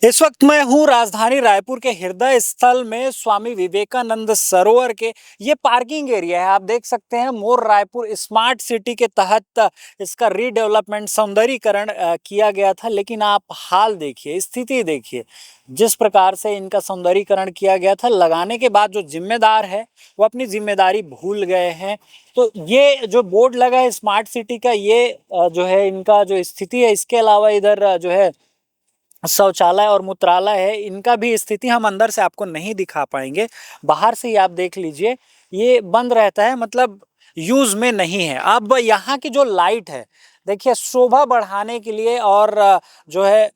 इस वक्त मैं हूँ राजधानी रायपुर के हृदय स्थल में स्वामी विवेकानंद सरोवर के ये पार्किंग एरिया है। आप देख सकते हैं मोर रायपुर स्मार्ट सिटी के तहत इसका रीडेवलपमेंट सौंदर्यीकरण किया गया था। लेकिन आप हाल देखिए, स्थिति देखिए, जिस प्रकार से इनका सौंदर्यीकरण किया गया था, लगाने के बाद जो जिम्मेदार है वो अपनी जिम्मेदारी भूल गए हैं। तो ये जो बोर्ड लगा है स्मार्ट सिटी का, ये जो है इनका जो स्थिति है, इसके अलावा इधर जो है शौचालय और मूत्रालय है, इनका भी स्थिति हम अंदर से आपको नहीं दिखा पाएंगे। बाहर से ही आप देख लीजिए, ये बंद रहता है, मतलब यूज में नहीं है। अब यहाँ की जो लाइट है, देखिए, शोभा बढ़ाने के लिए और जो है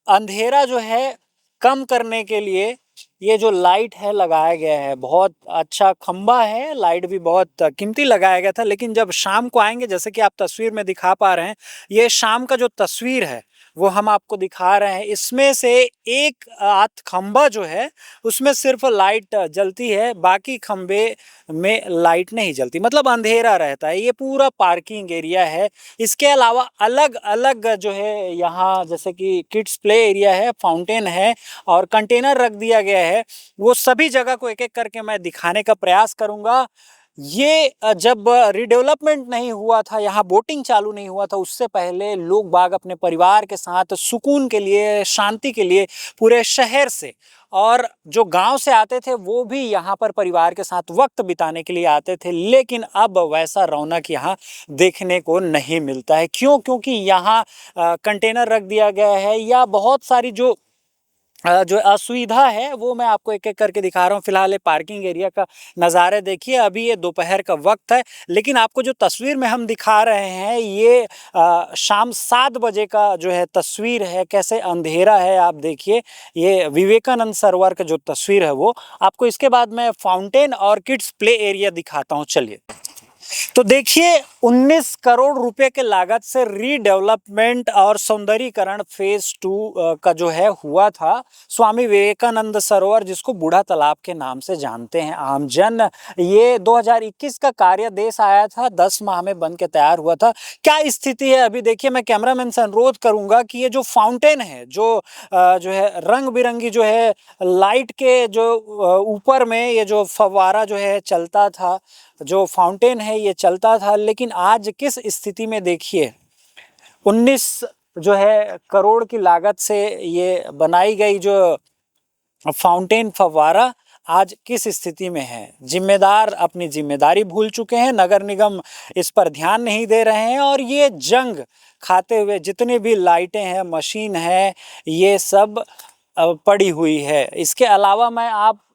अंधेरा जो है कम करने के लिए ये जो लाइट है लगाया गया है। बहुत अच्छा खंबा है, लाइट भी बहुत कीमती लगाया गया था। लेकिन जब शाम को आएंगे, जैसे कि आप तस्वीर में दिखा पा रहे हैं, ये शाम का जो तस्वीर है वो हम आपको दिखा रहे हैं। इसमें से एक आध खंबा जो है उसमें सिर्फ लाइट जलती है, बाकी खंबे में लाइट नहीं जलती, मतलब अंधेरा रहता है। ये पूरा पार्किंग एरिया है। इसके अलावा अलग अलग जो है यहाँ, जैसे कि किड्स प्ले एरिया है, फाउंटेन है और कंटेनर रख दिया गया है। वो सभी जगह को एक एक करके मैं दिखाने का प्रयास करूंगा। ये जब रिडेवलपमेंट नहीं हुआ था, यहाँ बोटिंग चालू नहीं हुआ था, उससे पहले लोग बाग अपने परिवार के साथ सुकून के लिए, शांति के लिए पूरे शहर से और जो गांव से आते थे वो भी यहाँ पर परिवार के साथ वक्त बिताने के लिए आते थे। लेकिन अब वैसा रौनक यहाँ देखने को नहीं मिलता है। क्यों? क्योंकि यहाँ कंटेनर रख दिया गया है या बहुत सारी जो असुविधा है वो मैं आपको एक एक करके दिखा रहा हूँ। फिलहाल ये पार्किंग एरिया का नज़ारे देखिए। अभी ये दोपहर का वक्त है, लेकिन आपको जो तस्वीर में हम दिखा रहे हैं ये शाम 7 बजे का जो है तस्वीर है। कैसे अंधेरा है आप देखिए। ये विवेकानंद सरोवर का जो तस्वीर है वो आपको, इसके बाद मैं फाउंटेन और किड्स प्ले एरिया दिखाता हूँ। चलिए, तो देखिए, 19 करोड़ रुपए के लागत से रीडेवलपमेंट और सौंदर्यीकरण फेज 2 का जो है हुआ था स्वामी विवेकानंद सरोवर, जिसको बूढ़ा तालाब के नाम से जानते हैं आमजन। ये 2021 का कार्यादेश आया था, 10 माह में बन के तैयार हुआ था। क्या स्थिति है अभी देखिए। मैं कैमरामैन से अनुरोध करूंगा कि ये जो फाउंटेन है, जो है रंग बिरंगी जो है लाइट के जो ऊपर में ये जो फव्वारा जो है चलता था, जो फाउंटेन है ये चलता था, लेकिन आज किस स्थिति में देखिए। 19 जो है करोड़ की लागत से ये बनाई गई जो फाउंटेन फव्वारा आज किस स्थिति में है। जिम्मेदार अपनी जिम्मेदारी भूल चुके हैं, नगर निगम इस पर ध्यान नहीं दे रहे हैं और ये जंग खाते हुए जितनी भी लाइटें हैं, मशीन है, ये सब पड़ी हुई है। इसके अलावा मैं आपको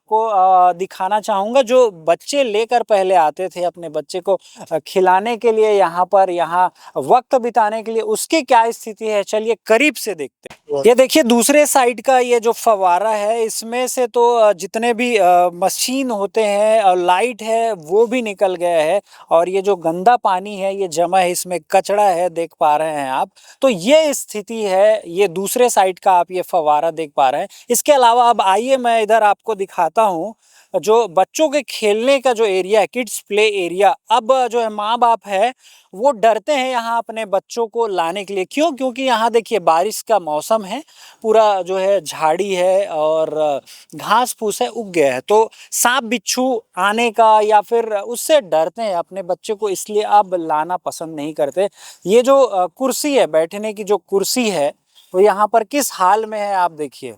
दिखाना चाहूँगा, जो बच्चे लेकर पहले आते थे अपने बच्चे को खिलाने के लिए, यहाँ वक्त बिताने के लिए, उसकी क्या स्थिति है चलिए करीब से देखते हैं। ये देखिए, दूसरे साइड का ये जो फव्वारा है, इसमें से तो जितने भी मशीन होते हैं और लाइट है वो भी निकल गया है और ये जो गंदा पानी है ये जमा है, इसमें कचरा है, देख पा रहे हैं आप। तो ये स्थिति है, ये दूसरे साइड का आप ये फव्वारा देख पा रहे हैं। इसके अलावा अब आइए मैं इधर आपको दिखाता हूँ जो बच्चों के खेलने का जो एरिया है, किड्स प्ले एरिया। अब जो है माँ बाप है वो डरते हैं यहाँ अपने बच्चों को लाने के लिए। क्यों? क्योंकि यहाँ देखिए बारिश का मौसम है, पूरा जो है झाड़ी है और घास फूस है, उग गया है, तो सांप बिच्छू आने का या फिर उससे डरते हैं अपने बच्चे को, इसलिए अब लाना पसंद नहीं करते। ये जो कुर्सी है, बैठने की जो कुर्सी है, वो यहाँ पर किस हाल में है आप देखिए।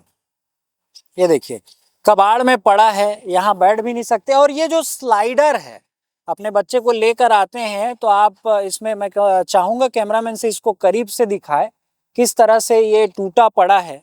ये देखिए, कबाड़ में पड़ा है, यहाँ बैठ भी नहीं सकते। और ये जो स्लाइडर है, अपने बच्चे को लेकर आते हैं तो आप इसमें, मैं चाहूंगा कैमरामैन से इसको करीब से दिखाए किस तरह से ये टूटा पड़ा है।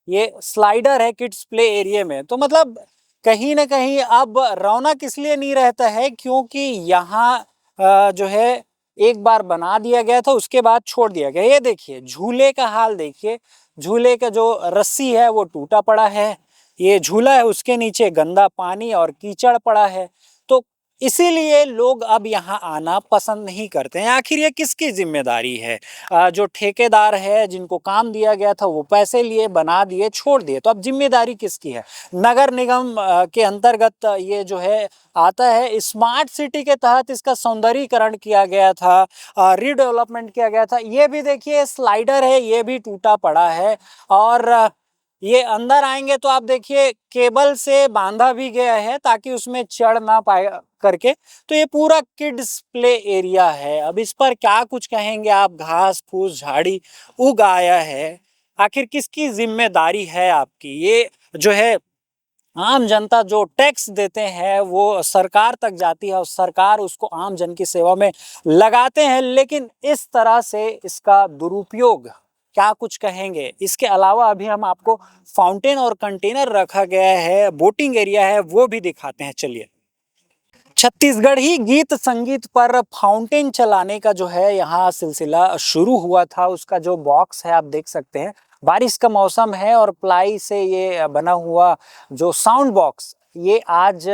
ये स्लाइडर है किड्स प्ले एरिया में। तो मतलब कहीं ना कहीं अब रौनक इसलिए नहीं रहता है क्योंकि यहाँ जो है एक बार बना दिया गया था, उसके बाद छोड़ दिया गया। ये देखिए झूले का हाल देखिए, झूले का जो रस्सी है वो टूटा पड़ा है, ये झूला है, उसके नीचे गंदा पानी और कीचड़ पड़ा है। तो इसीलिए लोग अब यहाँ आना पसंद नहीं करते हैं। आखिर ये किसकी जिम्मेदारी है? जो ठेकेदार है, जिनको काम दिया गया था, वो पैसे लिए, बना दिए, छोड़ दिए, तो अब जिम्मेदारी किसकी है? नगर निगम के अंतर्गत ये जो है आता है। स्मार्ट सिटी के तहत इसका सौंदर्यीकरण किया गया था, रीडेवलपमेंट किया गया था। ये भी देखिए स्लाइडर है, ये भी टूटा पड़ा है और ये अंदर आएंगे तो आप देखिए केबल से बांधा भी गया है ताकि उसमें चढ़ ना पाए करके। तो ये पूरा किड्स प्ले एरिया है। अब इस पर क्या कुछ कहेंगे आप, घास फूस झाड़ी उग आया है, आखिर किसकी जिम्मेदारी है आपकी? ये जो है आम जनता जो टैक्स देते हैं वो सरकार तक जाती है और सरकार उसको आम जन की सेवा में लगाते हैं, लेकिन इस तरह से इसका दुरुपयोग, क्या कुछ कहेंगे? इसके अलावा अभी हम आपको फाउंटेन और कंटेनर रखा गया है, बोटिंग एरिया है, वो भी दिखाते हैं, चलिए। छत्तीसगढ़ ही गीत संगीत पर फाउंटेन चलाने का जो है यहाँ सिलसिला शुरू हुआ था। उसका जो बॉक्स है आप देख सकते हैं, बारिश का मौसम है और प्लाई से ये बना हुआ जो साउंड बॉक्स ये आज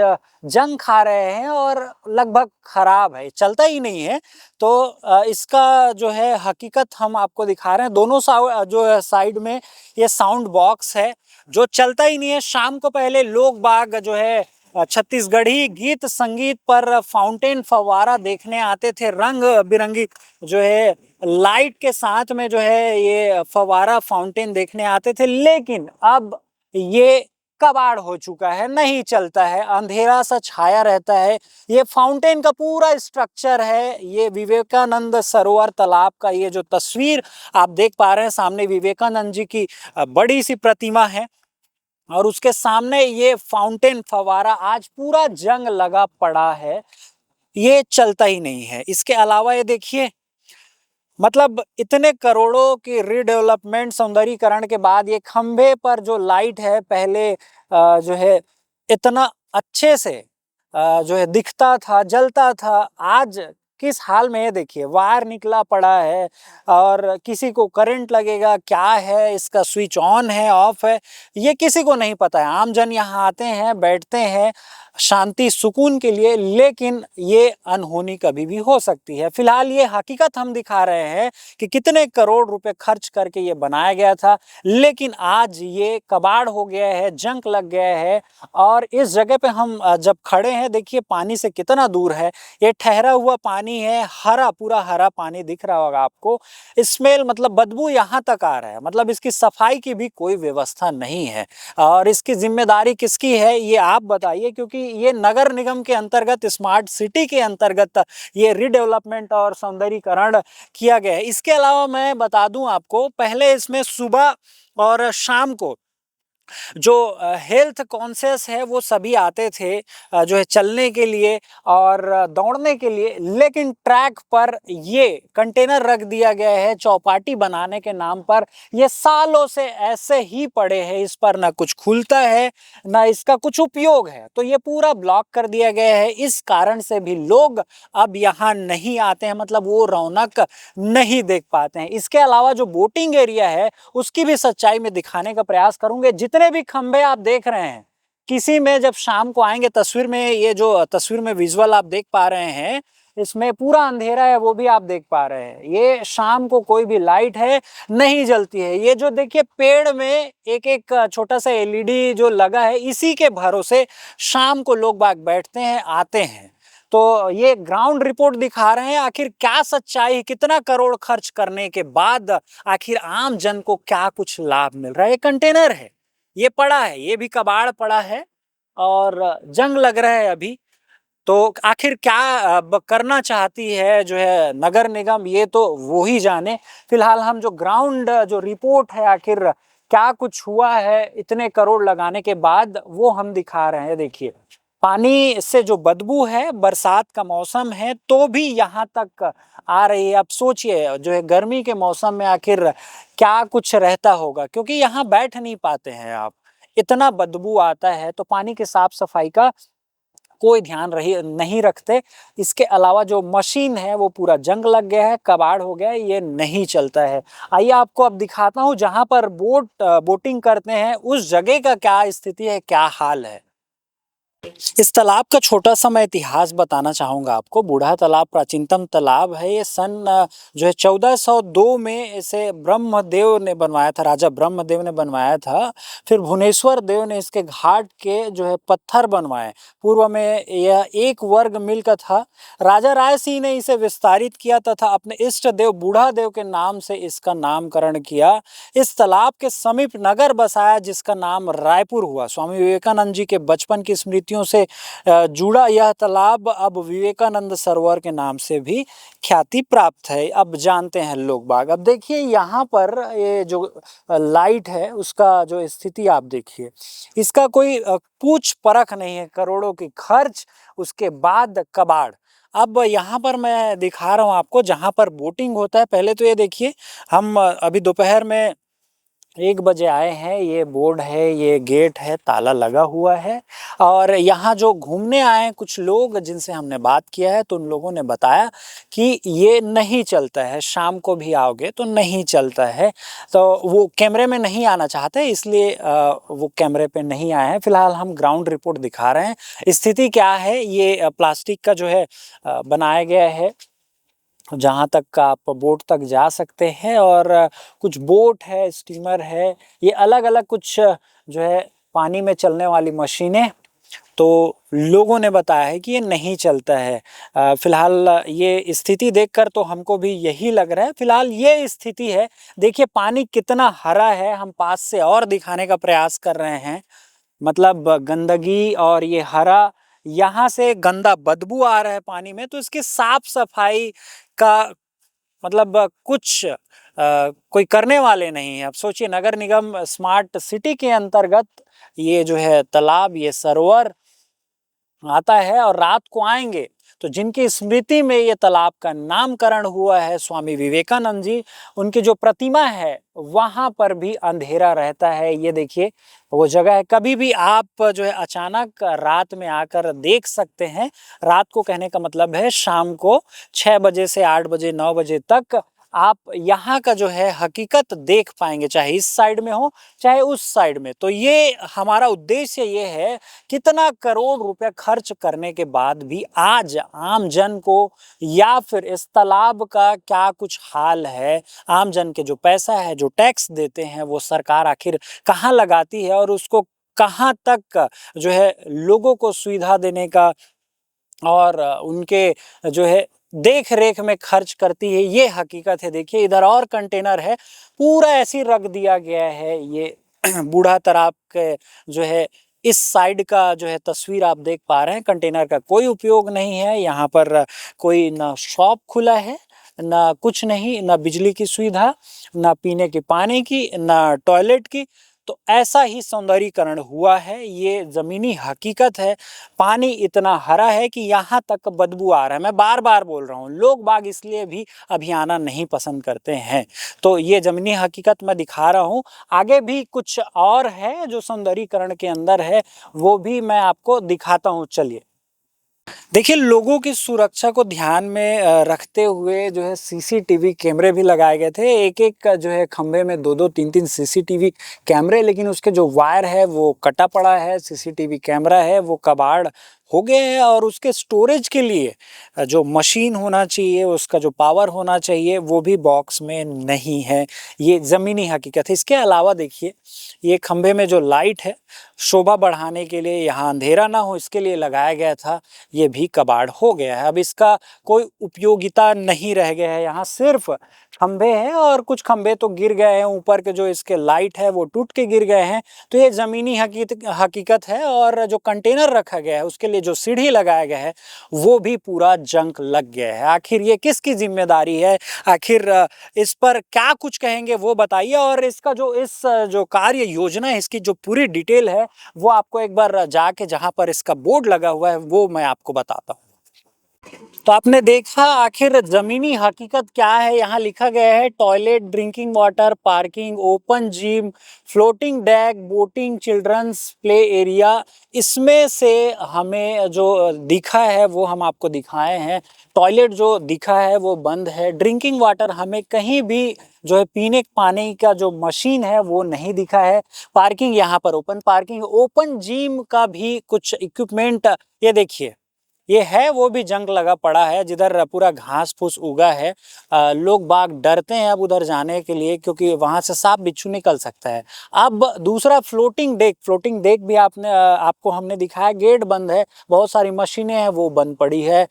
जंग खा रहे हैं और लगभग खराब है, चलता ही नहीं है। तो इसका जो है हकीकत हम आपको दिखा रहे हैं। दोनों जो है साइड में ये साउंड बॉक्स है जो चलता ही नहीं है। शाम को पहले लोग बाग जो है छत्तीसगढ़ी गीत संगीत पर फाउंटेन फव्वारा देखने आते थे, रंग बिरंगी जो है लाइट के साथ में जो है ये फव्वारा फाउंटेन देखने आते थे। लेकिन अब ये कबाड़ हो चुका है, नहीं चलता है, अंधेरा सा छाया रहता है। ये फाउंटेन का पूरा स्ट्रक्चर है, ये विवेकानंद सरोवर तालाब का ये जो तस्वीर आप देख पा रहे हैं सामने, विवेकानंद जी की बड़ी सी प्रतिमा है और उसके सामने ये फाउंटेन फवारा आज पूरा जंग लगा पड़ा है, ये चलता ही नहीं है। इसके अलावा ये देखिए, मतलब इतने करोड़ों की रीडेवलपमेंट सौंदर्यीकरण के बाद ये खंभे पर जो लाइट है पहले जो है इतना अच्छे से जो है दिखता था, जलता था, आज किस हाल में है देखिए, वायर निकला पड़ा है और किसी को करंट लगेगा क्या है, इसका स्विच ऑन है ऑफ है ये किसी को नहीं पता है। आम जन यहाँ आते हैं, बैठते हैं शांति सुकून के लिए, लेकिन ये अनहोनी कभी भी हो सकती है। फिलहाल ये हकीकत हम दिखा रहे हैं कि कितने करोड़ रुपए खर्च करके ये बनाया गया था, लेकिन आज ये कबाड़ हो गया है, जंग लग गया है। और इस जगह पे हम जब खड़े हैं देखिए पानी से कितना दूर है, ये ठहरा हुआ पानी है, हरा पूरा हरा पानी दिख रहा होगा आपको। स्मेल मतलब बदबू यहाँ तक आ रहा है, मतलब इसकी सफाई की भी कोई व्यवस्था नहीं है। और इसकी जिम्मेदारी किसकी है ये आप बताइए, क्योंकि ये नगर निगम के अंतर्गत, स्मार्ट सिटी के अंतर्गत ये रीडेवलपमेंट और सौंदर्यीकरण किया गया है। इसके अलावा मैं बता दूं आपको, पहले इसमें सुबह और शाम को जो हेल्थ कॉन्शियस है वो सभी आते थे जो है चलने के लिए और दौड़ने के लिए, लेकिन ट्रैक पर ये कंटेनर रख दिया गया है चौपाटी बनाने के नाम पर। ये सालों से ऐसे ही पड़े हैं, इस पर ना कुछ खुलता है ना इसका कुछ उपयोग है, तो ये पूरा ब्लॉक कर दिया गया है। इस कारण से भी लोग अब यहाँ नहीं आते हैं, मतलब वो रौनक नहीं देख पाते हैं। इसके अलावा जो बोटिंग एरिया है उसकी भी सच्चाई में दिखाने का प्रयास करूंगे। जितने भी खंभे आप देख रहे हैं, किसी में जब शाम को आएंगे, तस्वीर में ये जो तस्वीर में विजुअल आप देख पा रहे हैं इसमें पूरा अंधेरा है, वो भी आप देख पा रहे हैं। ये शाम को कोई भी लाइट है नहीं जलती है। ये जो देखिए पेड़ में एक एक छोटा सा एलईडी जो लगा है, इसी के भरोसे शाम को लोग बाग बैठते हैं, आते हैं। तो ये ग्राउंड रिपोर्ट दिखा रहे हैं, आखिर क्या सच्चाई, कितना करोड़ खर्च करने के बाद आखिर आम जन को क्या कुछ लाभ मिल रहा है। ये कंटेनर है, ये पड़ा है, ये भी कबाड़ पड़ा है और जंग लग रहा है अभी। तो आखिर क्या करना चाहती है जो है नगर निगम, ये तो वो ही जाने। फिलहाल हम जो ग्राउंड जो रिपोर्ट है आखिर क्या कुछ हुआ है इतने करोड़ लगाने के बाद, वो हम दिखा रहे हैं। देखिए पानी से जो बदबू है, बरसात का मौसम है तो भी यहाँ तक आ रही है। अब सोचिए जो है गर्मी के मौसम में आखिर क्या कुछ रहता होगा, क्योंकि यहाँ बैठ नहीं पाते हैं आप, इतना बदबू आता है। तो पानी की साफ सफाई का कोई ध्यान रही नहीं रखते। इसके अलावा जो मशीन है वो पूरा जंग लग गया है, कबाड़ हो गया है, ये नहीं चलता है। आइए आपको अब दिखाता हूँ जहाँ पर बोटिंग करते हैं उस जगह का क्या स्थिति है, क्या हाल है। इस तालाब का छोटा-सा मैं इतिहास बताना चाहूँगा आपको। बूढ़ा तालाब प्राचीनतम तालाब है। ये सन जो है 1402 में इसे ब्रह्मदेव ने बनवाया था, राजा ब्रह्मदेव ने बनवाया था। फिर भुवनेश्वर देव ने इसके घाट के जो है पत्थर बनवाए। पूर्व में यह 1 वर्ग मील का था। राजा राय सिंह ने इसे विस्तारित किया तथा अपने इष्ट देव बूढ़ा देव के नाम से इसका नामकरण किया। इस तालाब के समीप नगर बसाया जिसका नाम रायपुर हुआ। स्वामी विवेकानंद जी के बचपन की स्मृतियों से जुड़ा यह तालाब अब विवेकानंद सरोवर के नाम से भी ख्याति प्राप्त है। अब जानते हैं लोग बाग। अब देखिए यहाँ पर ये जो लाइट है उसका जो स्थिति आप देखिए, इसका कोई पूछ परख नहीं है। करोड़ों की खर्च, उसके बाद कबाड़। अब यहाँ पर मैं दिखा रहा हूँ आपको जहाँ पर बोटिंग होता है। पहले तो ये देखिए, हम अभी दोपहर में 1 बजे आए हैं। ये बोर्ड है, ये गेट है, ताला लगा हुआ है। और यहाँ जो घूमने आए हैं कुछ लोग जिनसे हमने बात किया है, तो उन लोगों ने बताया कि ये नहीं चलता है, शाम को भी आओगे तो नहीं चलता है। तो वो कैमरे में नहीं आना चाहते, इसलिए वो कैमरे पे नहीं आए हैं। फिलहाल हम ग्राउंड रिपोर्ट दिखा रहे हैं। स्थिति क्या है, ये प्लास्टिक का जो है बनाया गया है जहाँ तक आप बोट तक जा सकते हैं। और कुछ बोट है, स्टीमर है, ये अलग-अलग कुछ जो है पानी में चलने वाली मशीनें। तो लोगों ने बताया है कि ये नहीं चलता है। फिलहाल ये स्थिति देखकर तो हमको भी यही लग रहा है। फिलहाल ये स्थिति है। देखिए पानी कितना हरा है, हम पास से और दिखाने का प्रयास कर रहे हैं। मतलब गंदगी और ये हरा, यहाँ से गंदा बदबू आ रहा है पानी में, तो इसकी साफ सफाई का मतलब कुछ कोई करने वाले नहीं है। अब सोचिए, नगर निगम स्मार्ट सिटी के अंतर्गत ये जो है तालाब, ये सरोवर आता है और रात को आएंगे तो जिनकी स्मृति में ये तालाब का नामकरण हुआ है, स्वामी विवेकानंद जी, उनकी जो प्रतिमा है वहां पर भी अंधेरा रहता है। ये देखिए वो जगह है। कभी भी आप जो है अचानक रात में आकर देख सकते हैं। रात को कहने का मतलब है शाम को 6 बजे से 8 बजे 9 बजे तक आप यहाँ का जो है हकीकत देख पाएंगे, चाहे इस साइड में हो चाहे उस साइड में। तो ये हमारा उद्देश्य ये है, कितना करोड़ रुपए खर्च करने के बाद भी आज आम जन को या फिर इस तालाब का क्या कुछ हाल है। आम जन के जो पैसा है, जो टैक्स देते हैं, वो सरकार आखिर कहाँ लगाती है और उसको कहाँ तक जो है लोगों को सुविधा देने का और उनके जो है देख रेख में खर्च करती है, ये हकीकत है। देखिए इधर और कंटेनर है, पूरा ऐसे ही रख दिया गया है। ये बूढ़ा तालाब के जो है इस साइड का जो है तस्वीर आप देख पा रहे हैं। कंटेनर का कोई उपयोग नहीं है। यहाँ पर कोई ना शॉप खुला है, ना कुछ नहीं, ना बिजली की सुविधा, ना पीने के पानी की, ना टॉयलेट की। तो ऐसा ही सौंदर्यीकरण हुआ है, ये ज़मीनी हकीकत है। पानी इतना हरा है कि यहाँ तक बदबू आ रहा है। मैं बार-बार बोल रहा हूँ, लोग बाग इसलिए भी अभी आना नहीं पसंद करते हैं। तो ये ज़मीनी हकीकत मैं दिखा रहा हूँ। आगे भी कुछ और है जो सौंदर्यीकरण के अंदर है, वो भी मैं आपको दिखाता हूँ। चलिए देखिए, लोगों की सुरक्षा को ध्यान में रखते हुए जो है सीसीटीवी कैमरे भी लगाए गए थे। एक-एक जो है खंभे में 2-2 3-3 सीसीटीवी कैमरे, लेकिन उसके जो वायर है वो कटा पड़ा है। सीसीटीवी कैमरा है वो कबाड़ हो गए हैं और उसके स्टोरेज के लिए जो मशीन होना चाहिए, उसका जो पावर होना चाहिए, वो भी बॉक्स में नहीं है। ये ज़मीनी हकीकत है। इसके अलावा देखिए, ये खंभे में जो लाइट है, शोभा बढ़ाने के लिए, यहाँ अंधेरा ना हो इसके लिए लगाया गया था, ये भी कबाड़ हो गया है। अब इसका कोई उपयोगिता नहीं रह गया है। यहाँ सिर्फ खंभे हैं और कुछ खंभे तो गिर गए हैं, ऊपर के जो इसके लाइट है वो टूट के गिर गए हैं। तो ये ज़मीनी हकीकत है। और जो कंटेनर रखा गया है उसके लिए जो सीढ़ी लगाया गया है वो भी पूरा जंग लग गया है। आखिर ये किसकी जिम्मेदारी है? आखिर इस पर क्या कुछ कहेंगे वो बताइए। और इसका जो कार्य योजना है, इसकी जो पूरी डिटेल है वो आपको एक बार जाके जहाँ पर इसका बोर्ड लगा हुआ है वो मैं आपको बताता हूँ। तो आपने देखा आखिर जमीनी हकीकत क्या है। यहाँ लिखा गया है toilet, drinking water, parking, open gym, floating deck, boating, children's play area. इसमें से हमें जो दिखा है वो हम आपको दिखाए हैं। टॉयलेट जो दिखा है वो बंद है। ड्रिंकिंग वाटर हमें कहीं भी जो है पीने पानी का जो मशीन है वो नहीं दिखा है। पार्किंग यहाँ पर ओपन पार्किंग, ओपन जिम का भी कुछ इक्विपमेंट ये देखिए ये है, वो भी जंग लगा पड़ा है जिधर पूरा घास फूस उगा है। लोग बाग डरते हैं अब उधर जाने के लिए क्योंकि वहां से सांप बिच्छू निकल सकता है। अब दूसरा फ्लोटिंग डेक, फ्लोटिंग डेक भी आपको हमने दिखाया, गेट बंद है, बहुत सारी मशीनें हैं वो बंद पड़ी है।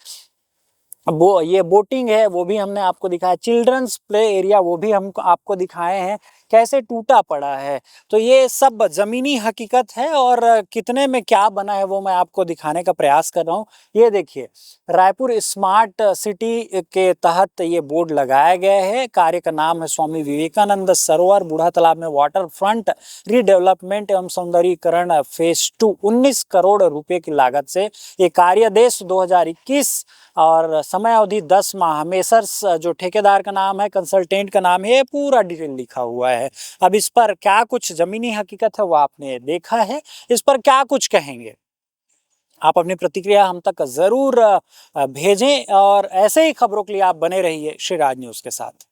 वो ये बोटिंग है वो भी हमने आपको दिखाया, चिल्ड्रंस प्ले एरिया वो भी हम आपको दिखाए हैं कैसे टूटा पड़ा है। तो ये सब जमीनी हकीकत है और कितने में क्या बना है वो मैं आपको दिखाने का प्रयास कर रहा हूँ। ये देखिए रायपुर स्मार्ट सिटी के तहत ये बोर्ड लगाया गया है। कार्य का नाम है स्वामी विवेकानंद सरोवर बूढ़ा तालाब में वाटर फ्रंट रीडेवलपमेंट एवं सौंदर्यीकरण फेज 2, 19 करोड़ रुपए की लागत से। ये कार्यदेश 2021 और समय अवधि 10 माह। मेसर्स जो ठेकेदार का नाम है, कंसल्टेंट का नाम है, ये पूरा डिटेल लिखा हुआ है। अब इस पर क्या कुछ जमीनी हकीकत है वो आपने देखा है, इस पर क्या कुछ कहेंगे आप? अपनी प्रतिक्रिया हम तक जरूर भेजें और ऐसे ही खबरों के लिए आप बने रहिए श्री राज न्यूज के साथ।